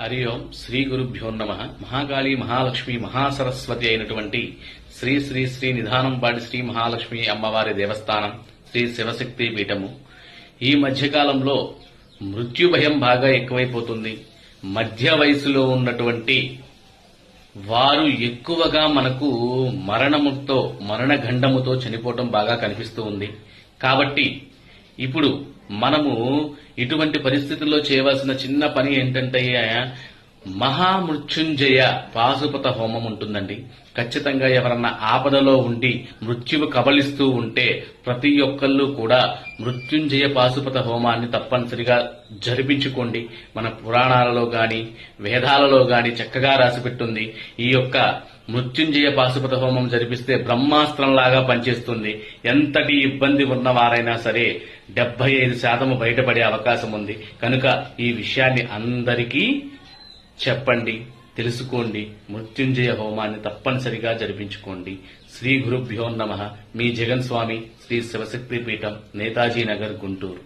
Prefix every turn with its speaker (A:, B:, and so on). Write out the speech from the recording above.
A: హరి ఓం శ్రీ గురుభ్యో నమ. మహాకాళి మహాలక్ష్మి మహాసరస్వతి అయినటువంటి శ్రీ శ్రీ శ్రీ నిధానంపాటి శ్రీ మహాలక్ష్మి అమ్మవారి దేవస్థానం శ్రీ శివశక్తి పీఠము. ఈ మధ్యకాలంలో మృత్యు భయం బాగా ఎక్కువైపోతుంది. మధ్య వయసులో ఉన్నటువంటి వారు ఎక్కువగా మనకు మరణగండముతో చనిపోవటం బాగా కనిపిస్తూ ఉంది. కాబట్టి ఇప్పుడు మనము ఇటువంటి పరిస్థితుల్లో చేయవలసిన చిన్న పని ఏంటంటే మహామృత్యుంజయ పాశుపత హోమం ఉంటుందండి. ఖచ్చితంగా ఎవరన్నా ఆపదలో ఉండి మృత్యువు కబలిస్తూ ఉంటే ప్రతి ఒక్కళ్ళు కూడా మృత్యుంజయ పాశుపత హోమాన్ని తప్పనిసరిగా జరిపించుకోండి. మన పురాణాలలో గాని వేదాలలో గాని చక్కగా రాసిపెట్టుంది. ఈ యొక్క మృత్యుంజయ పాశుపత హోమం జరిపిస్తే బ్రహ్మాస్త్రంలాగా పనిచేస్తుంది. ఎంతటి ఇబ్బంది ఉన్నవారైనా సరే 75% బయటపడే అవకాశం ఉంది. కనుక ఈ విషయాన్ని అందరికీ చెప్పండి, తెలుసుకోండి. మృత్యుంజయ హోమాన్ని తప్పనిసరిగా జరిపించుకోండి. శ్రీ గురుభ్యో నమః. మీ జగన్ స్వామి, శ్రీ శివశక్తి పీఠం, నేతాజీ నగర్, గుంటూరు.